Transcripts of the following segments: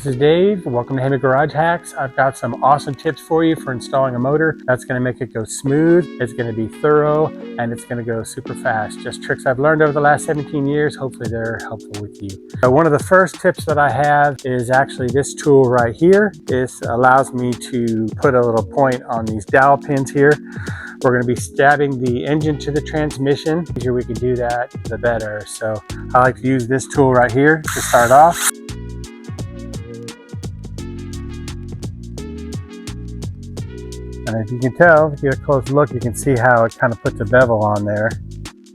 this is Dave. Welcome to Hemi Garage Hacks. I've got some awesome tips for you for installing a motor that's going to make it go smooth, it's going to be thorough, and it's going to go super fast. Just tricks I've learned over the last 17 years. Hopefully they're helpful with you. So one of the first tips that I have is actually this tool right here. This allows me to put a little point on these dowel pins here. We're going to be stabbing the engine to the transmission. The easier we can do that, the better. So I like to use this tool right here to start off. And as you can tell, if you get a close look, you can see how it kind of puts a bevel on there.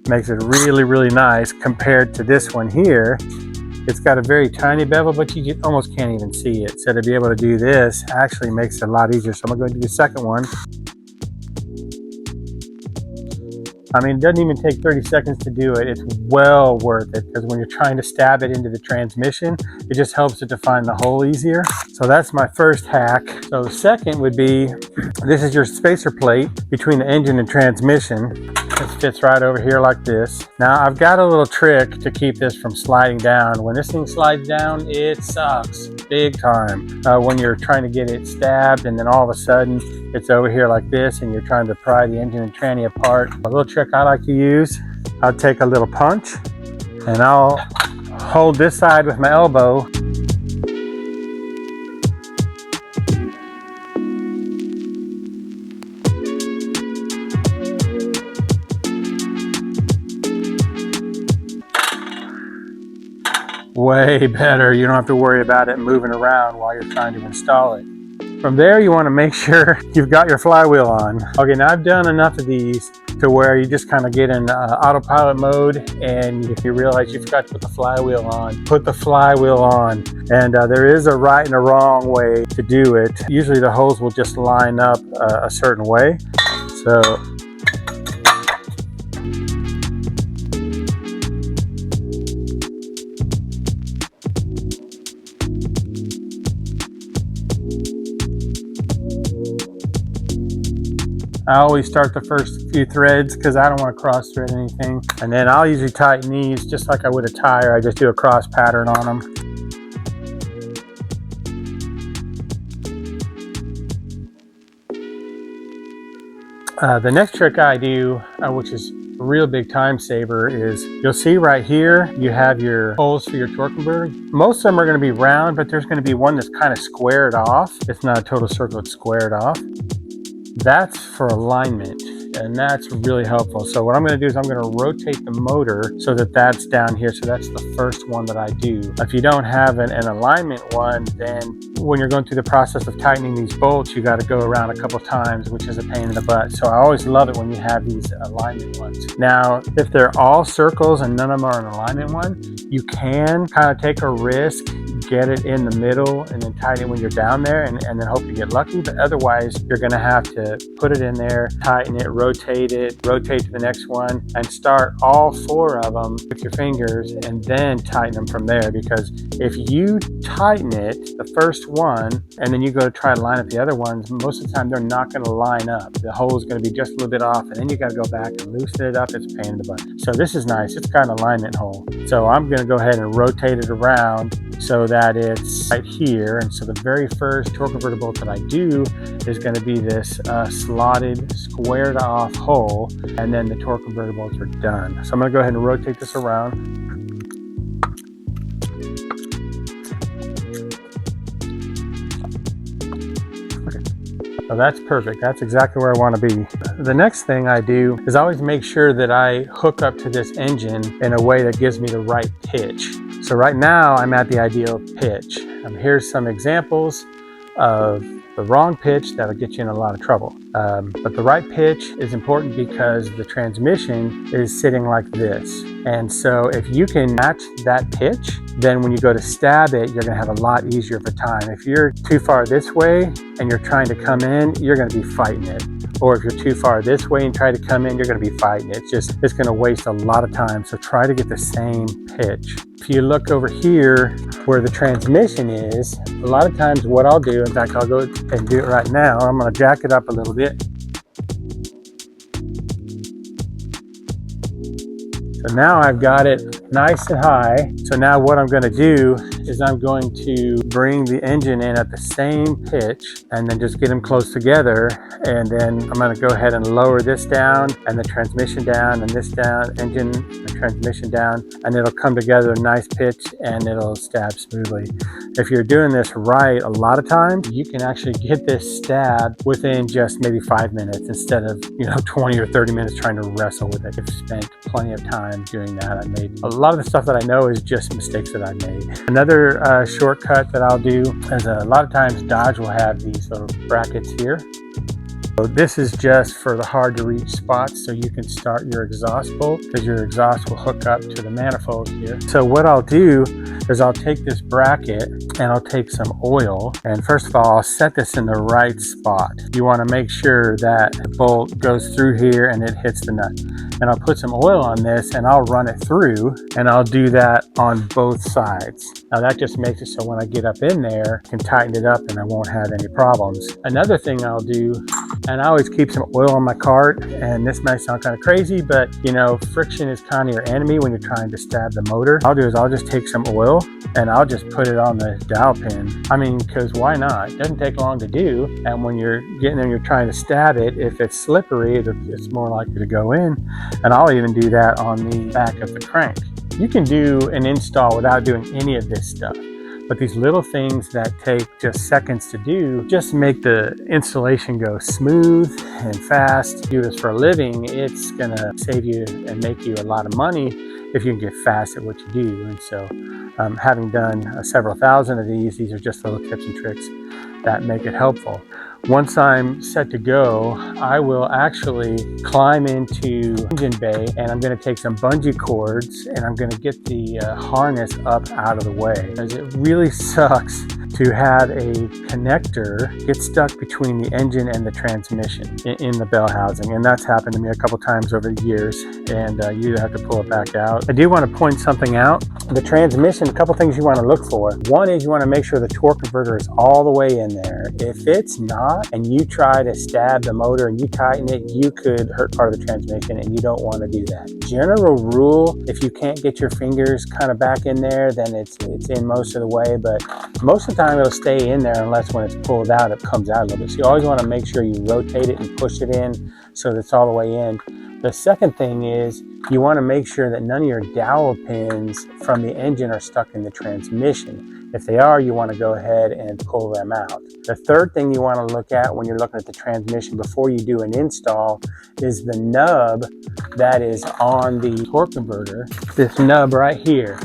Makes it really, really nice compared to this one here. It's got a very tiny bevel, but you almost can't even see it. So to be able to do this actually makes it a lot easier. So I'm going to go do the second one. I mean, it doesn't even take 30 seconds to do it. It's well worth it because when you're trying to stab it into the transmission, it just helps it to find the hole easier. So that's my first hack. So the second would be, this is your spacer plate between the engine and transmission. This fits right over here like this. Now I've got a little trick to keep this from sliding down. When this thing slides down, it sucks big time. When you're trying to get it stabbed and then all of a sudden it's over here like this and you're trying to pry the engine and tranny apart. A little trick I like to use, I'll take a little punch and I'll hold this side with my elbow. Way better. You don't have to worry about it moving around while you're trying to install it. From there, you want to make sure you've got your flywheel on. Okay, now I've done enough of these to where you just kind of get in autopilot mode, and if you realize you forgot to put the flywheel on, put the flywheel on. And there is a right and a wrong way to do it. Usually the holes will just line up a certain way. So I always start the first few threads because I don't want to cross thread anything. And then I'll usually tighten these just like I would a tire. I just do a cross pattern on them. The next trick I do, which is a real big time saver, is you'll see right here you have your holes for your torque converter. Most of them are going to be round, but there's going to be one that's kind of squared off. It's not a total circle, it's squared off. That's for alignment, and that's really helpful. So what I'm going to do is I'm going to rotate the motor so that that's down here. So that's the first one that I do. If you don't have an alignment one, then when you're going through the process of tightening these bolts, you got to go around a couple times, which is a pain in the butt. So I always love it when you have these alignment ones. Now, if they're all circles and none of them are an alignment one, you can kind of take a risk, get it in the middle and then tighten it when you're down there and then hope you get lucky. But otherwise, you're going to have to put it in there, tighten it, rotate to the next one, and start all four of them with your fingers and then tighten them from there. Because if you tighten it, the first one, and then you go to try to line up the other ones, most of the time they're not going to line up. The hole is going to be just a little bit off, and then you got to go back and loosen it up. It's a pain in the butt. So this is nice. It's got an alignment hole. So I'm going to go ahead and rotate it around so that it's right here. And so the very first torque converter bolt that I do is going to be this slotted, squared off hole, and then the torque converter bolts are done. So I'm going to go ahead and rotate this around. So that's perfect. That's exactly where I want to be. The next thing I do is always make sure that I hook up to this engine in a way that gives me the right pitch. So right now I'm at the ideal pitch. Here's some examples of the wrong pitch that'll get you in a lot of trouble. But the right pitch is important because the transmission is sitting like this. And so if you can match that pitch, then when you go to stab it, you're gonna have a lot easier of a time. If you're too far this way and you're trying to come in, you're gonna be fighting it. Or if you're too far this way and try to come in, you're gonna be fighting it. It's gonna waste a lot of time. So try to get the same pitch. If you look over here where the transmission is, a lot of times what I'll do, in fact, I'll go and do it right now. I'm gonna jack it up a little bit. So now I've got it nice and high. So now what I'm going to do is I'm going to bring the engine in at the same pitch and then just get them close together. And then I'm going to go ahead and lower this down and the transmission down and this down, engine and transmission down, and it'll come together a nice pitch and it'll stab smoothly. If you're doing this right, a lot of times you can actually get this stab within just maybe 5 minutes instead of 20 or 30 minutes trying to wrestle with it. I've spent plenty of time doing that. I made a lot of the stuff that I know is just mistakes that I made. Another shortcut that I'll do is a lot of times Dodge will have these little brackets here. So this is just for the hard to reach spots, so you can start your exhaust bolt because your exhaust will hook up to the manifold here. So what I'll do is I'll take this bracket and I'll take some oil, and first of all I'll set this in the right spot. You want to make sure that the bolt goes through here and it hits the nut. And I'll put some oil on this and I'll run it through, and I'll do that on both sides. Now that just makes it so when I get up in there, I can tighten it up and I won't have any problems. Another thing I'll do, and I always keep some oil on my cart, and this might sound kind of crazy, but friction is kind of your enemy when you're trying to stab the motor. I'll do is I'll just take some oil and I'll just put it on the dowel pin. I mean, because why not? It doesn't take long to do, and when you're getting there and you're trying to stab it, if it's slippery, it's more likely to go in. And I'll even do that on the back of the crank. You can do an install without doing any of this stuff, but these little things that take just seconds to do just make the installation go smooth and fast. Do this for a living, it's gonna save you and make you a lot of money if you can get fast at what you do. And so having done several thousand of these are just little tips and tricks that make it helpful. Once I'm set to go, I will actually climb into engine bay, and I'm going to take some bungee cords and I'm going to get the harness up out of the way, because it really sucks to have a connector get stuck between the engine and the transmission in the bell housing. And that's happened to me a couple times over the years, and you have to pull it back out. I do want to point something out. The transmission, a couple things you want to look for. One is you want to make sure the torque converter is all the way in there. If it's not, and you try to stab the motor and you tighten it, you could hurt part of the transmission, and you don't want to do that. General rule, if you can't get your fingers kind of back in there, then it's in most of the way, but most of the time it'll stay in there unless when it's pulled out, it comes out a little bit. So you always want to make sure you rotate it and push it in so that it's all the way in. The second thing is you want to make sure that none of your dowel pins from the engine are stuck in the transmission. If they are, you want to go ahead and pull them out. The third thing you want to look at when you're looking at the transmission before you do an install is the nub that is on the torque converter. This nub right here.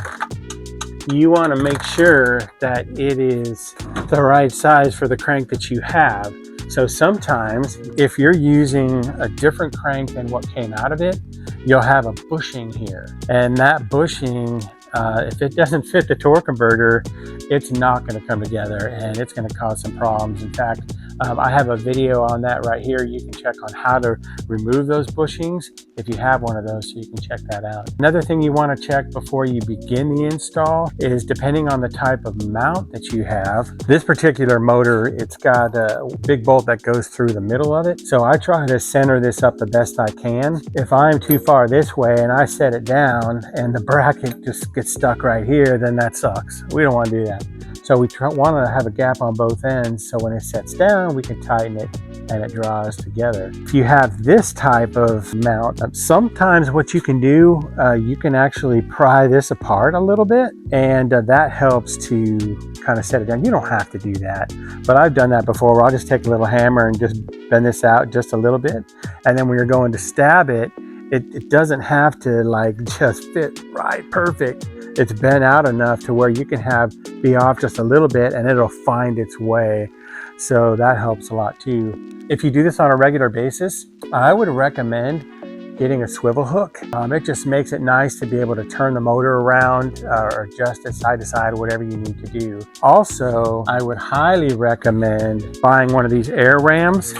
You want to make sure that it is the right size for the crank that you have. So sometimes if you're using a different crank than what came out of it, you'll have a bushing here. And that bushing, if it doesn't fit the torque converter, it's not going to come together and it's going to cause some problems. In fact, I have a video on that right here. You can check on how to remove those bushings if you have one of those, so you can check that out. Another thing you want to check before you begin the install is, depending on the type of mount that you have, this particular motor, it's got a big bolt that goes through the middle of it. So I try to center this up the best I can. If I'm too far this way and I set it down and the bracket just gets stuck right here, then that sucks. We don't want to do that. So we want to have a gap on both ends, so when it sets down, we can tighten it and it draws together. If you have this type of mount, sometimes what you can do, you can actually pry this apart a little bit, and that helps to kind of set it down. You don't have to do that, but I've done that before, where I'll just take a little hammer and just bend this out just a little bit, and then when you're going to stab it, it doesn't have to like just fit right perfect. It's bent out enough to where you can be off just a little bit and it'll find its way. So that helps a lot too. If you do this on a regular basis, I would recommend getting a swivel hook. It just makes it nice to be able to turn the motor around or adjust it side to side, whatever you need to do. Also, I would highly recommend buying one of these air rams.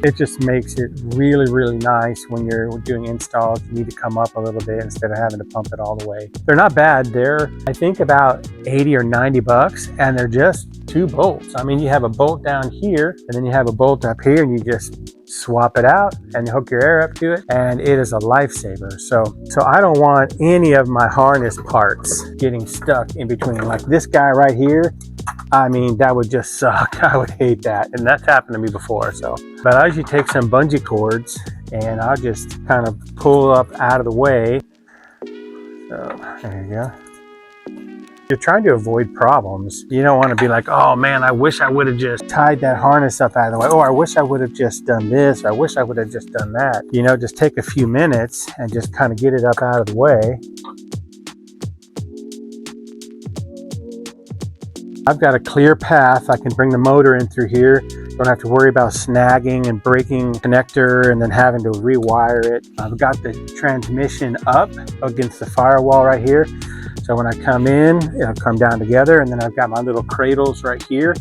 It just makes it really, really nice when you're doing installs. You need to come up a little bit instead of having to pump it all the way. They're not bad. They're, I think, about 80 or 90 bucks, and they're just 2 bolts. I mean, you have a bolt down here and then you have a bolt up here, and you just swap it out and you hook your air up to it, and it is a lifesaver. So I don't want any of my harness parts getting stuck in between. Like this guy right here, I mean, that would just suck. I would hate that, and that's happened to me before. So, but I usually take some bungee cords and I'll just kind of pull up out of the way. So there you go. You're trying to avoid problems. You don't want to be like, oh man, I wish I would have just tied that harness up out of the way. Or I wish I would have just done this. Or I wish I would have just done that. You know, just take a few minutes and just kind of get it up out of the way. I've got a clear path. I can bring the motor in through here. Don't have to worry about snagging and breaking connector and then having to rewire it. I've got the transmission up against the firewall right here. So when I come in, it'll come down together, and then I've got my little cradles right here,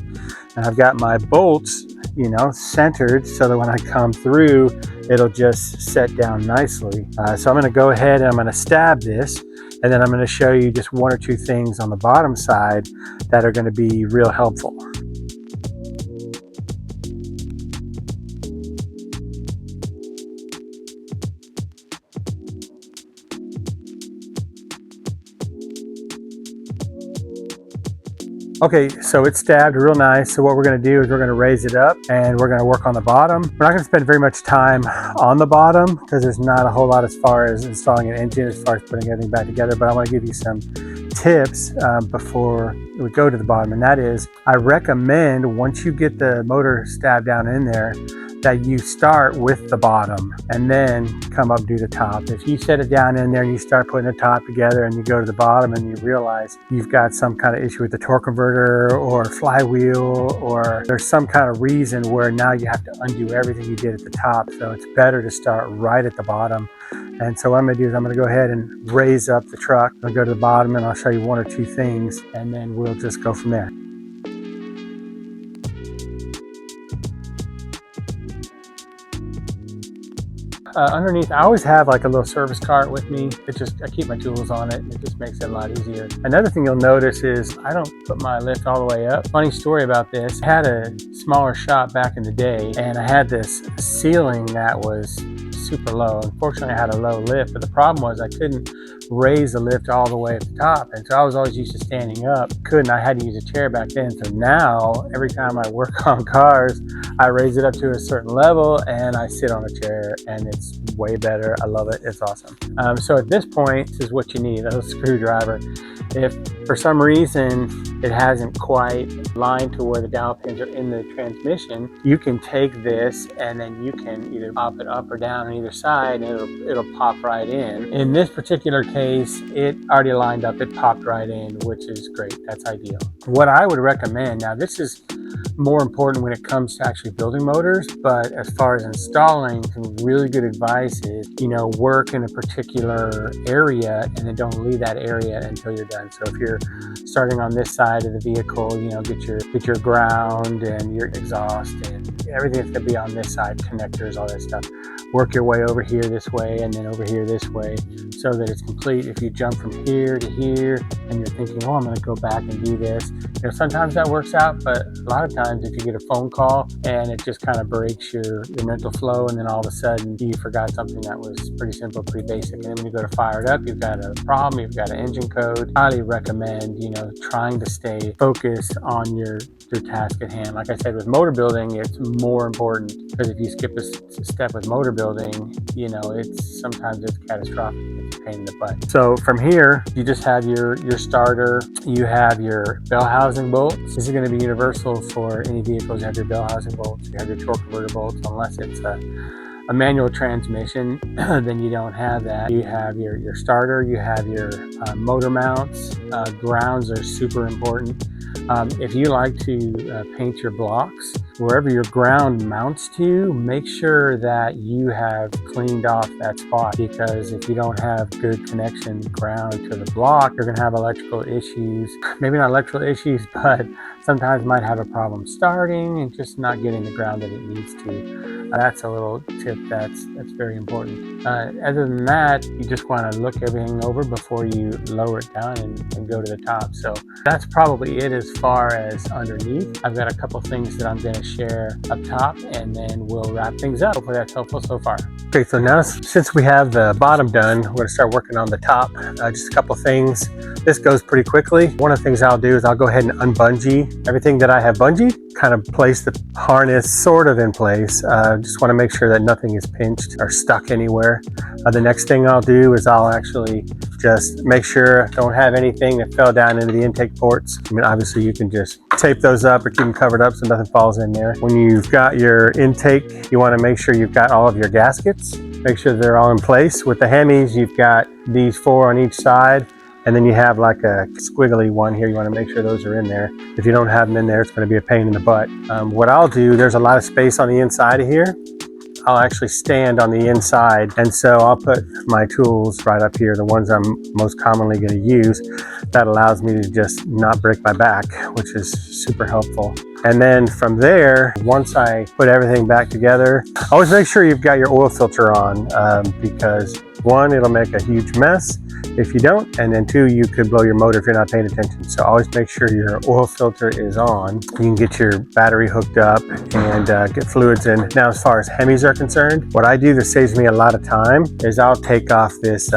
and I've got my bolts, you know, centered so that when I come through, it'll just set down nicely. So I'm going to go ahead and I'm going to stab this, and then I'm going to show you just 1 or 2 things on the bottom side that are going to be real helpful. Okay, so it's stabbed real nice. So what we're going to do is we're going to raise it up and we're going to work on the bottom. We're not going to spend very much time on the bottom because there's not a whole lot as far as installing an engine, as far as putting everything back together. But I want to give you some tips before we go to the bottom. And that is, I recommend once you get the motor stabbed down in there, that you start with the bottom and then come up and do the top. If you set it down in there and you start putting the top together and you go to the bottom and you realize you've got some kind of issue with the torque converter or flywheel, or there's some kind of reason where now you have to undo everything you did at the top. So it's better to start right at the bottom. And so what I'm going to do is I'm going to go ahead and raise up the truck. I'll go to the bottom and I'll show you 1 or 2 things, and then we'll just go from there. Underneath, I always have like a little service cart with me. I keep my tools on it. It just makes it a lot easier. Another thing you'll notice is I don't put my lift all the way up. Funny story about this. I had a smaller shop back in the day, and I had this ceiling that was super low. Unfortunately, I had a low lift, but the problem was I couldn't raise the lift all the way at the top. And so I was always used to standing up. I had to use a chair back then. So now every time I work on cars, I raise it up to a certain level and I sit on a chair, and it's way better. I love it. It's awesome. So at this point, this is what you need, a screwdriver. If for some reason it hasn't quite lined to where the dowel pins are in the transmission, you can take this and then you can either pop it up or down on either side, and it'll pop right in. In this particular case, it already lined up, it popped right in, which is great. That's ideal. What I would recommend, now this is more important when it comes to actually building motors, but as far as installing, some really good advice is, you know, work in a particular area and then don't leave that area until you're done. So if you're starting on this side of the vehicle, you know, get your ground and your exhaust and everything that's going to be on this side, connectors, all that stuff. Work your way over here this way and then over here this way so that it's complete. If you jump from here to here and you're thinking, oh, I'm going to go back and do this, you know, sometimes that works out, but a lot of times if you get a phone call and it just kind of breaks your mental flow, and then all of a sudden you forgot something that was pretty simple, pretty basic, and then when you go to fire it up, you've got a problem, you've got an engine code. Highly recommend, you know, trying to stay focused on your task at hand. Like I said, with motor building, it's more important, because if you skip a step with motor building, you know, sometimes it's catastrophic. It's a pain in the butt. So from here, you just have your starter, you have your bell housing bolts. This is going to be universal for any vehicles. You have your bell housing bolts, you have your torque converter bolts, unless it's a manual transmission, then you don't have that. You have your starter, you have your motor mounts. Grounds are super important. If you like to paint your blocks, wherever your ground mounts to, make sure that you have cleaned off that spot, because if you don't have good connection ground to the block, you're going to have electrical issues. Maybe not electrical issues, but sometimes might have a problem starting and just not getting the ground that it needs to. That's a little tip that's very important. Other than that, you just want to look everything over before you lower it down and go to the top. So that's probably it as far as underneath. I've got a couple things that I'm going to share up top, and then we'll wrap things up. Hopefully that's helpful so far. Okay, so now since we have the bottom done, we're going to start working on the top. Just a couple things. This goes pretty quickly. One of the things I'll do is I'll go ahead and unbungee everything that I have bungeed, kind of place the harness sort of in place. Just want to make sure that nothing is pinched or stuck anywhere. The next thing I'll do is I'll actually just make sure I don't have anything that fell down into the intake ports. I mean, obviously you can just tape those up or keep them covered up so nothing falls in there. When you've got your intake, you want to make sure you've got all of your gaskets. Make sure they're all in place. With the Hemis, you've got these 4 on each side, and then you have like a squiggly one here. You want to make sure those are in there. If you don't have them in there, it's going to be a pain in the butt. What I'll do, there's a lot of space on the inside of here. I'll actually stand on the inside, and so I'll put my tools right up here, the ones I'm most commonly going to use. That allows me to just not break my back, which is super helpful. And then from there, once I put everything back together, always make sure you've got your oil filter on, because 1, it'll make a huge mess if you don't, and then 2, you could blow your motor if you're not paying attention. So always make sure your oil filter is on. You can get your battery hooked up and get fluids in. Now, as far as Hemis are concerned, what I do that saves me a lot of time is I'll take off this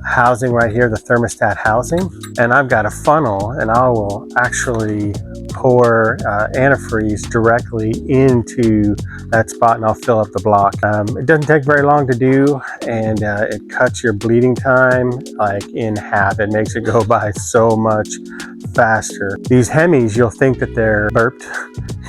housing right here, the thermostat housing, and I've got a funnel, and I will actually pour antifreeze directly into that spot, and I'll fill up the block. It doesn't take very long to do, and it cuts your bleeding time like in half. It makes it go by so much faster. These Hemis, you'll think that they're burped.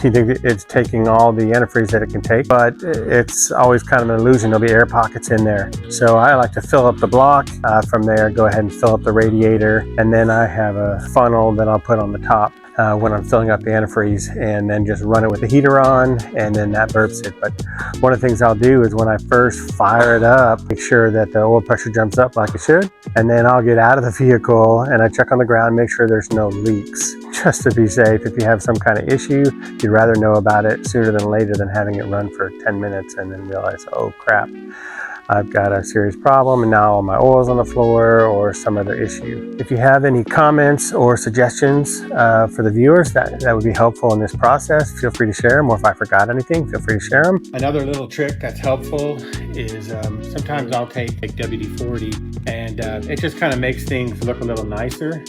You think that it's taking all the antifreeze that it can take, but it's always kind of an illusion. There'll be air pockets in there. So I like to fill up the block. From there, go ahead and fill up the radiator, and then I have a funnel that I'll put on the top when I'm filling up the antifreeze, and then just run it with the heater on, and then that burps it. But one of the things I'll do is when I first fire it up, make sure that the oil pressure jumps up like it should, and then I'll get out of the vehicle and I check on the ground, make sure there's no leaks, just to be safe. If you have some kind of issue, you'd rather know about it sooner than later than having it run for 10 minutes and then realize, oh crap, I've got a serious problem and now all my oil's on the floor or some other issue. If you have any comments or suggestions for the viewers that would be helpful in this process, feel free to share them, or if I forgot anything, feel free to share them. Another little trick that's helpful is sometimes I'll take WD-40 and it just kind of makes things look a little nicer.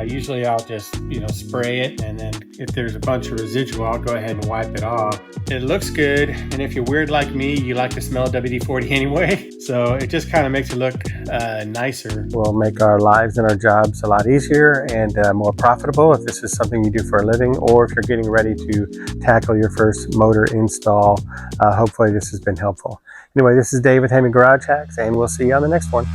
Usually I'll just, spray it, and then if there's a bunch of residual, I'll go ahead and wipe it off. It looks good, and if you're weird like me, you like to smell WD-40 anyway, so it just kind of makes it look nicer. Will make our lives and our jobs a lot easier and more profitable if this is something you do for a living, or if you're getting ready to tackle your first motor install. Hopefully this has been helpful. Anyway, this is Dave with Hemi Garage Hacks, and we'll see you on the next one.